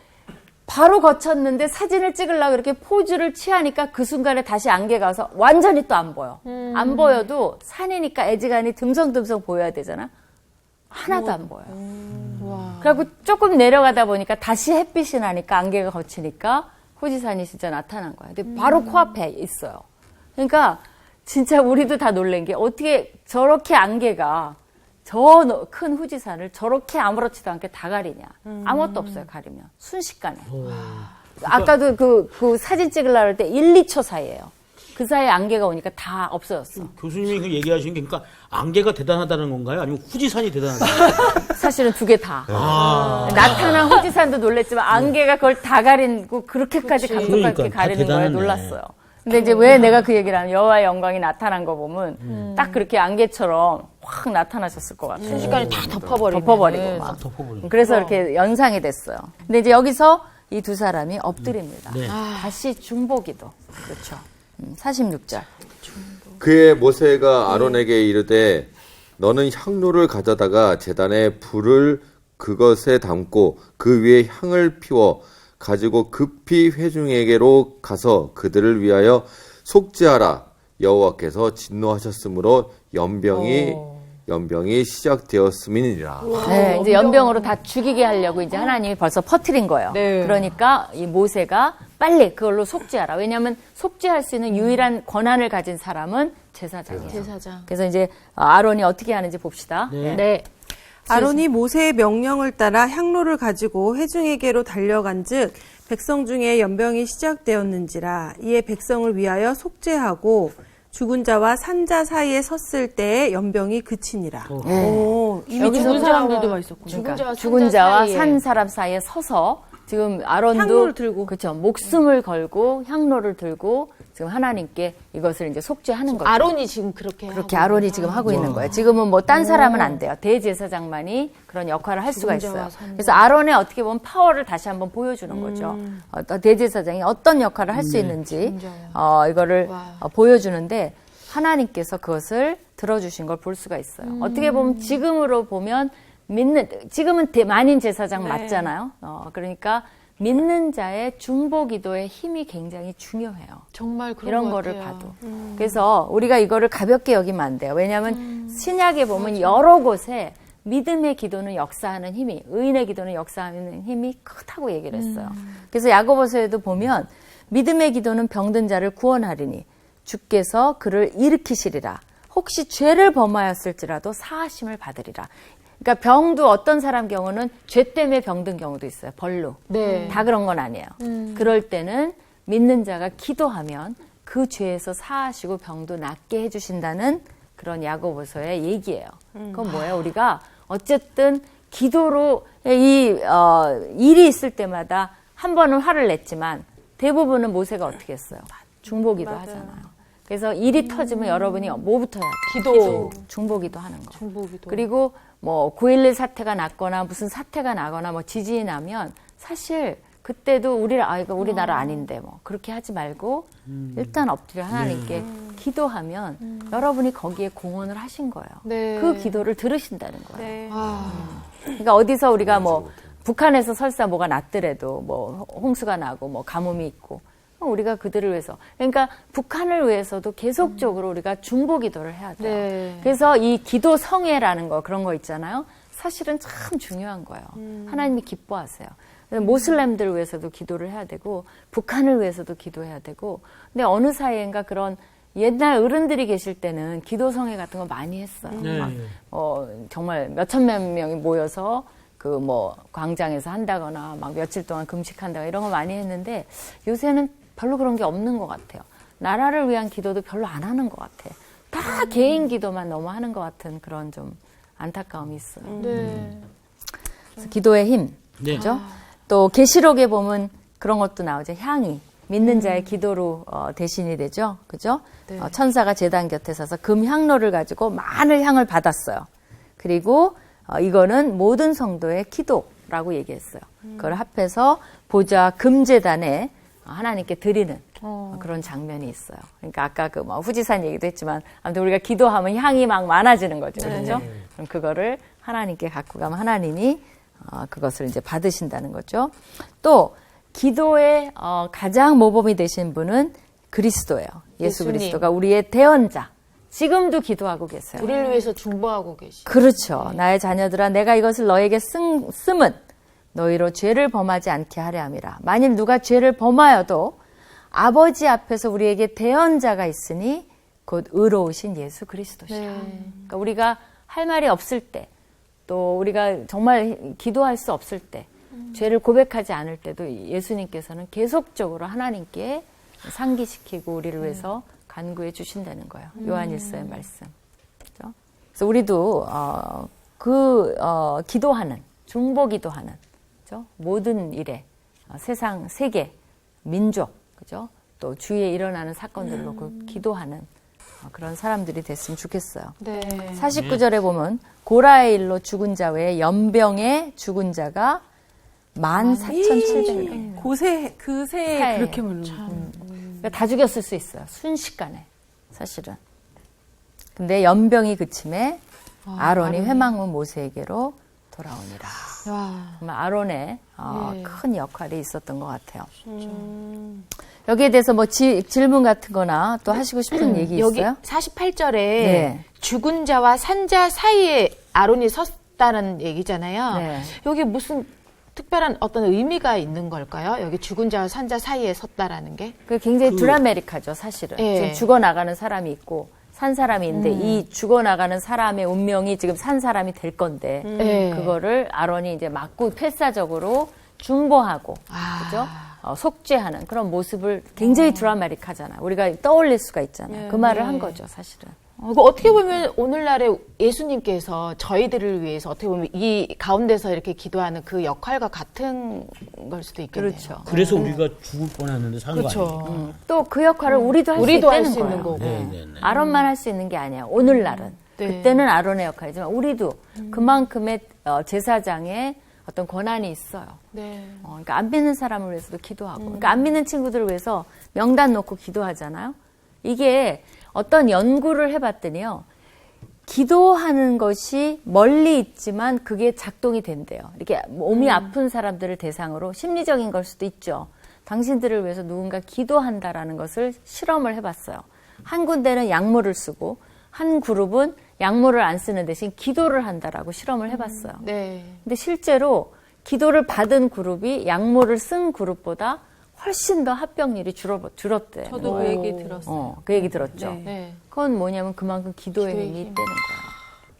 바로 거쳤는데 사진을 찍으려고 이렇게 포즈를 취하니까 그 순간에 다시 안개가 와서 완전히 또 안 보여. 안 보여도 산이니까 애지간히 듬성듬성 보여야 되잖아. 하나도 안 보여. 그래갖고 조금 내려가다 보니까 다시 햇빛이 나니까 안개가 거치니까 후지산이 진짜 나타난 거야. 근데 바로 코앞에 있어요. 그러니까 진짜 우리도 다 놀란 게 어떻게 저렇게 안개가 저 큰 후지산을 저렇게 아무렇지도 않게 다 가리냐. 아무것도 없어요, 가리면. 순식간에. 아까도 그 사진 찍으려고 할 때 1, 2초 사이에요. 그 사이에 안개가 오니까 다 없어졌어. 교수님이 그 얘기하신 게 그러니까 안개가 대단하다는 건가요? 아니면 후지산이 대단하다는 건가요? 사실은 두 개 다. 나타난 후지산도 놀랬지만 안개가 그걸 다 가리고 그렇게까지 감독하게 그러니까 다 가리는 거에 대단하네. 놀랐어요. 근데 이제 왜 내가 그 얘기를 하면 여호와의 영광이 나타난 거 보면 딱 그렇게 안개처럼 확 나타나셨을 것 같아요. 순식간에 다 덮어버리고. 덮어버리고 막. 덮어버리고. 그래서 이렇게 연상이 됐어요. 근데 이제 여기서 이 두 사람이 엎드립니다. 네. 다시 중보기도. 그렇죠. 46절. 그의 모세가 아론에게 이르되 너는 향로를 가져다가 제단에 불을 그것에 담고 그 위에 향을 피워 가지고 급히 회중에게로 가서 그들을 위하여 속죄하라. 여호와께서 진노하셨으므로 연병이 시작되었음이니라. 네, 이제 연병으로 다 죽이게 하려고 이제 하나님이 벌써 퍼뜨린 거예요. 네. 그러니까 이 모세가 빨리 그걸로 속죄하라. 왜냐하면 속죄할 수 있는 유일한 권한을 가진 사람은 제사장이에요. 제사장. 그래서 이제 아론이 어떻게 하는지 봅시다. 네. 아론이 모세의 명령을 따라 향로를 가지고 회중에게로 달려간즉 백성 중에 연병이 시작되었는지라 이에 백성을 위하여 속죄하고 죽은 자와 산자 사이에 섰을 때에 연병이 그치니라. 이미 여기서 죽은 사람들도 와 있었군요. 그러니까 죽은 죽은 자와 사이에. 산 사람 사이에 서서 지금 아론도 향로를 들고. 그렇죠. 목숨을 걸고 향로를 들고 지금 하나님께 이것을 이제 속죄하는 거죠. 아론이 지금 그렇게 그렇게 하고 아론이 지금 하고 있는 거예요. 지금은 뭐 딴 사람은 안 돼요. 대제사장만이 그런 역할을 할 수가 죽은 자와 있어요. 산자. 그래서 아론의 어떻게 보면 파워를 다시 한번 보여주는 거죠. 대제사장이 어떤 역할을 할 수 있는지 이거를 보여주는데 하나님께서 그것을 들어주신 걸 볼 수가 있어요. 어떻게 보면 지금으로 보면 지금은 만인 제사장 맞잖아요. 그러니까 믿는 자의 중보 기도의 힘이 굉장히 중요해요. 정말 그런 이런 것 거를 같아요. 봐도. 그래서 우리가 이거를 가볍게 여기면 안 돼요. 왜냐하면 신약에 보면 여러 곳에 믿음의 기도는 역사하는 힘이, 의인의 기도는 역사하는 힘이 크다고 얘기를 했어요. 그래서 야고보서에도 보면 믿음의 기도는 병든 자를 구원하리니 주께서 그를 일으키시리라. 혹시 죄를 범하였을지라도 사하심을 받으리라. 그러니까 병도 어떤 사람 경우는 죄 때문에 병든 경우도 있어요. 벌로. 네. 다 그런 건 아니에요. 그럴 때는 믿는 자가 기도하면 그 죄에서 사하시고 병도 낫게 해주신다는 그런 야고보서의 얘기예요. 그건 뭐예요? 우리가 어쨌든 기도로 일이 있을 때마다 한 번은 화를 냈지만 대부분은 모세가 어떻게 했어요? 중보기도 하잖아요. 그래서 일이 터지면 여러분이 뭐부터 해야 돼요? 기도. 중보기도 하는 거. 중보기도. 그리고 뭐 9.11 사태가 났거나 무슨 사태가 나거나 뭐 지진이 나면 사실 그때도 이거 우리나라 아닌데 뭐 그렇게 하지 말고 일단 엎드려 하나님께 기도하면 여러분이 거기에 공헌을 하신 거예요. 네. 그 기도를 들으신다는 거예요. 네. 그러니까 어디서 우리가 뭐 북한에서 설사 뭐가 났더라도 뭐 홍수가 나고 뭐 가뭄이 있고 우리가 그들을 위해서 그러니까 북한을 위해서도 계속적으로 우리가 중보 기도를 해야 돼요. 네. 그래서 이 기도 성회라는 거 그런 거 있잖아요. 사실은 참 중요한 거예요. 하나님이 기뻐하세요. 모슬렘들 위해서도 기도를 해야 되고 북한을 위해서도 기도해야 되고 근데 어느 사이엔가 그런 옛날 어른들이 계실 때는 기도 성회 같은 거 많이 했어요. 네. 막, 정말 몇천만 명이 모여서 그 뭐 광장에서 한다거나 막 며칠 동안 금식한다거나 이런 거 많이 했는데 요새는 별로 그런 게 없는 것 같아요. 나라를 위한 기도도 별로 안 하는 것 같아. 다 개인 기도만 너무 하는 것 같은 그런 좀 안타까움이 있어요. 네. 그래서 기도의 힘, 네. 그죠? 또 계시록에 보면 그런 것도 나오죠. 향이 믿는 자의 기도로 대신이 되죠, 그죠? 네. 천사가 제단 곁에 서서 금 향로를 가지고 많은 향을 받았어요. 그리고 이거는 모든 성도의 기도라고 얘기했어요. 그걸 합해서 보좌 금제단에 하나님께 드리는 그런 장면이 있어요. 그러니까 아까 그 뭐 후지산 얘기도 했지만 아무튼 우리가 기도하면 향이 막 많아지는 거죠, 그렇죠? 그럼 그거를 하나님께 갖고 가면 하나님이 그것을 이제 받으신다는 거죠. 또 기도의 가장 모범이 되신 분은 그리스도예요. 예수 예수님. 그리스도가 우리의 대언자. 지금도 기도하고 계세요. 우리를 위해서 중보하고 계시. 그렇죠. 나의 자녀들아 내가 이것을 너에게 쓰면 너희로 죄를 범하지 않게 하려 함이라. 만일 누가 죄를 범하여도 아버지 앞에서 우리에게 대언자가 있으니 곧 의로우신 예수 그리스도시라. 그러니까 우리가 할 말이 없을 때 또 우리가 정말 기도할 수 없을 때 죄를 고백하지 않을 때도 예수님께서는 계속적으로 하나님께 상기시키고 우리를 위해서 간구해 주신다는 거예요. 요한일서의 말씀. 그렇죠? 그래서 우리도 기도하는 중보 기도하는 그렇죠? 모든 일에 세상 세계 민족 그죠? 또 주위에 일어나는 사건들을 놓고 기도하는 그런 사람들이 됐으면 좋겠어요. 네. 49절에 보면 고라의 일로 죽은 자 외에 연병에 죽은 자가 14,700명. 그새 사에. 그렇게 많은 그러니까 다 죽였을 수 있어요. 순식간에 사실은. 근데 연병이 그침에 아론이 회망문 모세에게로 돌아오니라. 와. 정말 아론의 네. 큰 역할이 있었던 것 같아요. 여기에 대해서 뭐 질문 같은 거나 또 하시고 싶은 얘기 여기 있어요? 48절에 네. 죽은 자와 산 자 사이에 아론이 섰다는 얘기잖아요. 네. 여기 무슨 특별한 어떤 의미가 있는 걸까요? 여기 죽은 자와 산 자 사이에 섰다라는 게? 그 굉장히 드라마틱하죠, 사실은. 예. 지금 죽어나가는 사람이 있고 산 사람이 있는데 이 죽어나가는 사람의 운명이 지금 산 사람이 될 건데 예. 그거를 아론이 이제 맞고 필사적으로 중보하고 그죠? 속죄하는 그런 모습을 굉장히 드라마틱하잖아요. 우리가 떠올릴 수가 있잖아요. 그 말을 한 거죠, 사실은. 이거 어떻게 보면 오늘날에 예수님께서 저희들을 위해서 어떻게 보면 이 가운데서 이렇게 기도하는 그 역할과 같은 걸 수도 있겠네요. 그렇죠. 그래서 우리가 죽을 뻔했는데 산 거 그렇죠. 아니에요? 또 그 역할을 우리도 할 수 우리도 할 있다는 수 있는 거예요. 거고. 네, 네, 네. 아론만 할 수 있는 게 아니에요. 오늘날은. 네. 그때는 아론의 역할이지만 우리도 그만큼의 제사장의 어떤 권한이 있어요. 네. 그러니까 안 믿는 사람을 위해서도 기도하고, 그러니까 안 믿는 친구들을 위해서 명단 놓고 기도하잖아요. 이게 어떤 연구를 해봤더니요, 기도하는 것이 멀리 있지만 그게 작동이 된대요. 이렇게 몸이 아픈 사람들을 대상으로 심리적인 걸 수도 있죠. 당신들을 위해서 누군가 기도한다라는 것을 실험을 해봤어요. 한 군데는 약물을 쓰고 한 그룹은 약물을 안 쓰는 대신 기도를 한다라고 실험을 해봤어요. 네. 근데 실제로 기도를 받은 그룹이 약물을 쓴 그룹보다 훨씬 더 합병률이 줄었대요. 저도 그 얘기 들었어요. 그 얘기 들었죠. 네. 네. 그건 뭐냐면 그만큼 기도의 기도의 힘이 힘. 있다는 거예요.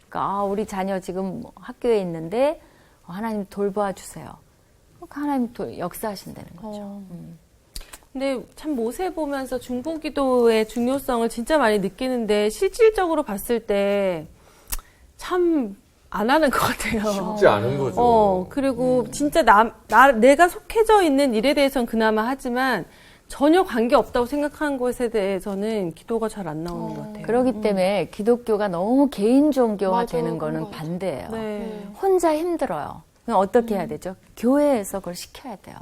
그러니까 우리 자녀 지금 학교에 있는데 하나님 돌봐 주세요. 하나님 역사하신다는 거죠. 근데 참 모세 보면서 중보기도의 중요성을 진짜 많이 느끼는데 실질적으로 봤을 때 참 안 하는 것 같아요. 쉽지 않은 거죠. 그리고 진짜 내가 속해져 있는 일에 대해서는 그나마 하지만 전혀 관계 없다고 생각하는 것에 대해서는 기도가 잘 안 나오는 것 같아요. 그렇기 때문에 기독교가 너무 개인 종교화 맞아, 되는 그런 거는 거 같아요. 반대예요. 네. 혼자 힘들어요. 그럼 어떻게 해야 되죠? 교회에서 그걸 시켜야 돼요.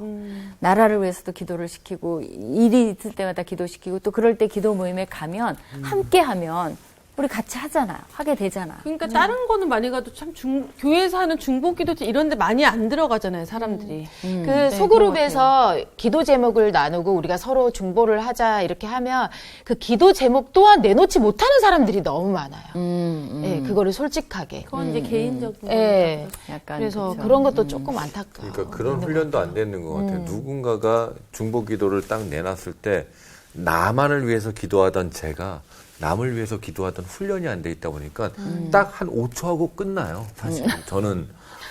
나라를 위해서도 기도를 시키고 일이 있을 때마다 기도시키고 또 그럴 때 기도 모임에 가면 함께 하면 우리 같이 하잖아요. 하게 되잖아. 그러니까 다른 거는 많이 가도 참 교회에서 하는 중보기도 이런 데 많이 안 들어가잖아요, 사람들이. 그 소그룹에서 기도 제목을 나누고 우리가 서로 중보를 하자 이렇게 하면 그 기도 제목 또한 내놓지 못하는 사람들이 너무 많아요. 예, 그거를 솔직하게. 그건 이제 개인적인 예. 약간 그래서 그쵸. 그런 것도 조금 안타까워. 그러니까 그런 훈련도 안 되는 것 같아요. 누군가가 중보 기도를 딱 내놨을 때 나만을 위해서 기도하던 제가 남을 위해서 기도하던 훈련이 안 돼 있다 보니까 딱 한 5초 하고 끝나요. 사실 저는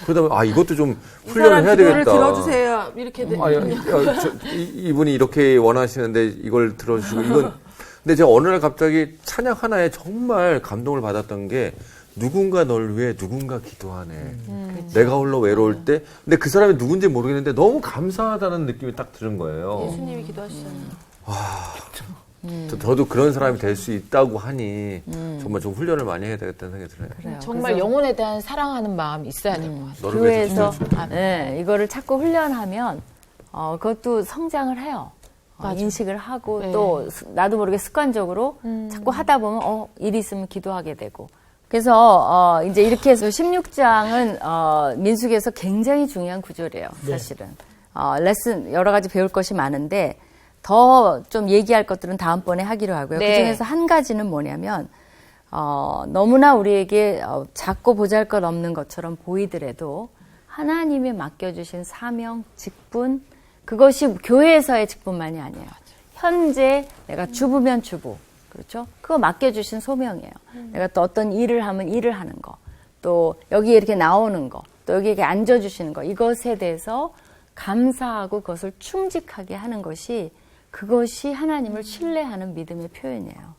그러다 보면 이것도 좀 훈련을 해야 기도를 되겠다. 들어주세요. 이렇게 돼. 이분이 이렇게 원하시는데 이걸 들어주시고 이건 근데 제가 어느 날 갑자기 찬양 하나에 정말 감동을 받았던 게 누군가 널 위해 누군가 기도하네. 내가 홀로 외로울 때 근데 그 사람이 누군지 모르겠는데 너무 감사하다는 느낌이 딱 드는 거예요. 예수님이 기도하시잖아요. 저도 그런 사람이 될 수 있다고 하니 정말 좀 훈련을 많이 해야 되겠다는 생각이 들어요. 그래요. 정말 그래서 영혼에 대한 사랑하는 마음이 있어야 될 것 같아요. 너를 교회에서 위해서 기도해줘. 이거를 자꾸 훈련하면 그것도 성장을 해요. 인식을 하고 네. 또 나도 모르게 습관적으로 자꾸 하다 보면 일 있으면 기도하게 되고. 그래서 이제 이렇게 해서 16장은 민수기에서 굉장히 중요한 구절이에요. 사실은. 레슨 여러 가지 배울 것이 많은데 더 좀 얘기할 것들은 다음번에 하기로 하고요. 네. 그중에서 한 가지는 뭐냐면 너무나 우리에게 작고 보잘것없는 것처럼 보이더라도 하나님이 맡겨주신 사명, 직분, 그것이 교회에서의 직분만이 아니에요. 현재 내가 주부면 주부, 그렇죠? 그거 맡겨주신 소명이에요. 내가 또 어떤 일을 하면 일을 하는 거, 또 여기에 이렇게 나오는 거, 또 여기에 이렇게 앉아주시는 거, 이것에 대해서 감사하고 그것을 충직하게 하는 것이 그것이 하나님을 신뢰하는 믿음의 표현이에요.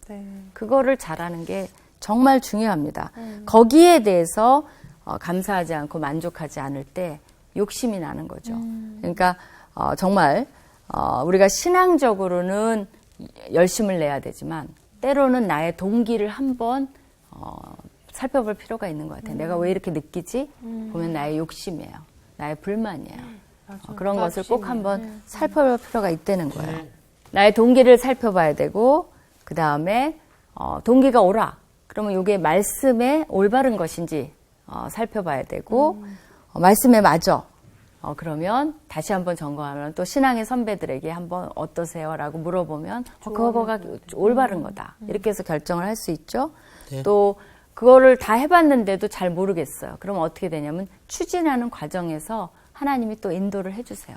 그거를 잘하는 게 정말 중요합니다. 거기에 대해서 감사하지 않고 만족하지 않을 때 욕심이 나는 거죠. 그러니까 정말 우리가 신앙적으로는 열심을 내야 되지만 때로는 나의 동기를 한번 살펴볼 필요가 있는 것 같아요. 내가 왜 이렇게 느끼지? 보면 나의 욕심이에요. 나의 불만이에요. 그런 것을 꼭 한번 살펴볼 필요가 있다는 거예요. 나의 동기를 살펴봐야 되고 그 다음에 동기가 옳아. 그러면 이게 말씀에 올바른 것인지 살펴봐야 되고 말씀에 맞아. 그러면 다시 한번 점검하면 또 신앙의 선배들에게 한번 어떠세요? 라고 물어보면 그거가 올바른 거다. 이렇게 해서 결정을 할 수 있죠. 네. 또 그거를 다 해봤는데도 잘 모르겠어요. 그러면 어떻게 되냐면 추진하는 과정에서 하나님이 또 인도를 해주세요.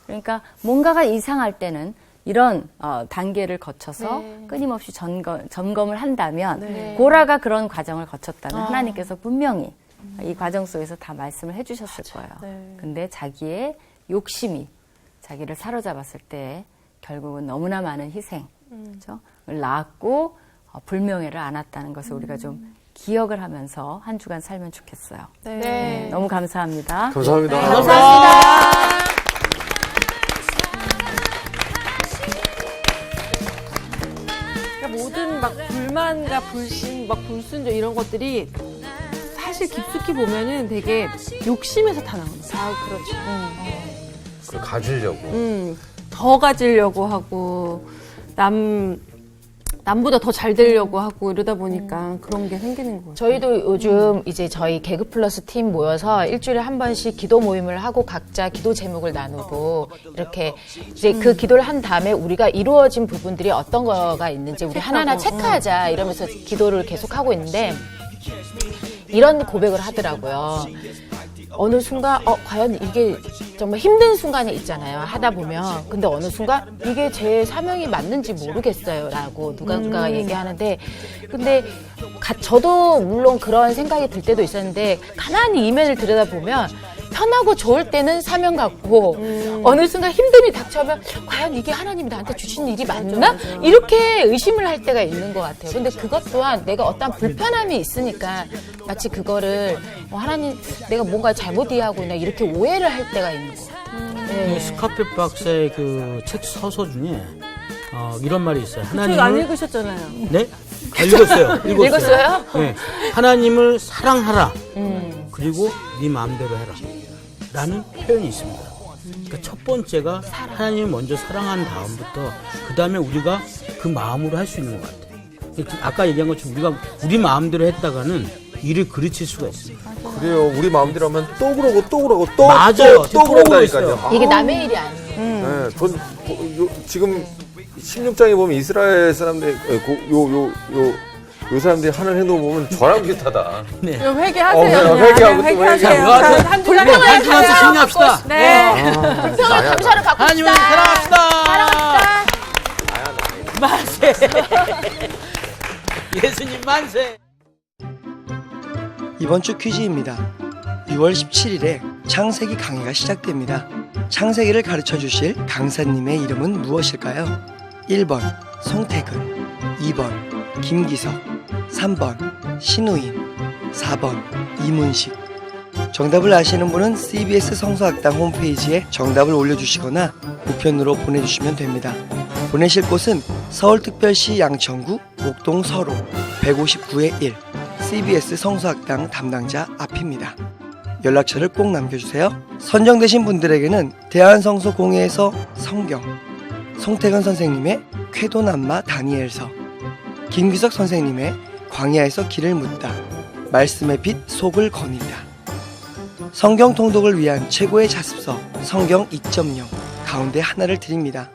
그러니까 뭔가가 이상할 때는 이런 단계를 거쳐서 끊임없이 점검을 한다면 고라가 그런 과정을 거쳤다면 하나님께서 분명히 이 과정 속에서 다 말씀을 해주셨을 거예요. 근데 자기의 욕심이 자기를 사로잡았을 때 결국은 너무나 많은 희생, 그렇죠? 을 낳았고 불명예를 안았다는 것을 우리가 좀 기억을 하면서 한 주간 살면 좋겠어요. 네. 너무 감사합니다. 감사합니다. 감사합니다. 그러니까 모든 막 불만과 불신, 막 불순종 이런 것들이 사실 깊숙이 보면은 되게 욕심에서 다 나오는 거예요. 그렇죠. 그걸 가지려고. 더 가지려고 하고 남보다 더 잘 되려고 하고 이러다 보니까 그런 게 생기는 거죠. 저희도 요즘 이제 저희 개그 플러스 팀 모여서 일주일에 한 번씩 기도 모임을 하고 각자 기도 제목을 나누고 이렇게 이제 그 기도를 한 다음에 우리가 이루어진 부분들이 어떤 거가 있는지 우리 하나하나 체크하자 이러면서 기도를 계속 하고 있는데 이런 고백을 하더라고요. 어느 순간 과연 이게 정말 힘든 순간이 있잖아요. 하다 보면. 근데 어느 순간 이게 제 사명이 맞는지 모르겠어요. 라고 누군가가 얘기하는데 근데 저도 물론 그런 생각이 들 때도 있었는데 가만히 이면을 들여다보면 편하고 좋을 때는 사명 같고 어느 순간 힘듦이 닥쳐오면 과연 이게 하나님이 나한테 주신 일이 맞나? 이렇게 의심을 할 때가 있는 것 같아요. 근데 그것 또한 내가 어떤 불편함이 있으니까 마치 그거를 하나님 내가 뭔가 잘못 이해하고 있나 이렇게 오해를 할 때가 있는 것 같아요. 네. 스카필 박사의 그 책 서서 중에 이런 말이 있어요. 책 안 하나님을 읽으셨잖아요. 네? 읽었어요. 읽었어요? 네. 하나님을 사랑하라. 그리고 네 마음대로 해라. 라는 표현이 있습니다. 그러니까 첫 번째가 하나님을 먼저 사랑한 다음부터 그 다음에 우리가 그 마음으로 할 수 있는 것 같아요. 아까 얘기한 것처럼 우리가 우리 마음대로 했다가는 일을 그르칠 수가 있습니다. 그래요. 우리 마음대로 하면 또 그러고 또 그러고 또 맞아요. 또 그런다니까요. 있어요. 이게 남의 일이 아니에요. 네, 지금 16장에 보면 이스라엘 사람들 요 사람들이 하는 행동 보면 저랑 비슷하다. 회개하세요. 그냥. 회개하고 또 회개하세요. 회개하고. 자, 한 주간 한 주간씩 승리합시다. 네. 불평을 감사를 갖고 하나님을 사랑합시다. 만세. 예수님 만세. 이번 주 퀴즈입니다. 6월 17일에 창세기 강의가 시작됩니다. 창세기를 가르쳐 주실 강사님의 이름은 무엇일까요? 1번 송태근, 2번 김기석, 3번 신우인, 4번 이문식. 정답을 아시는 분은 CBS 성서학당 홈페이지에 정답을 올려주시거나 우편으로 보내주시면 됩니다. 보내실 곳은 서울특별시 양천구 목동 서로 159-1 CBS 성서학당 담당자 앞입니다. 연락처를 꼭 남겨주세요. 선정되신 분들에게는 대한성서공회에서 성경, 송태근 선생님의 쾌도남마 다니엘서, 김기석 선생님의 광야에서 길을 묻다, 말씀의 빛 속을 거닌다, 성경 통독을 위한 최고의 자습서 성경 2.0 가운데 하나를 드립니다.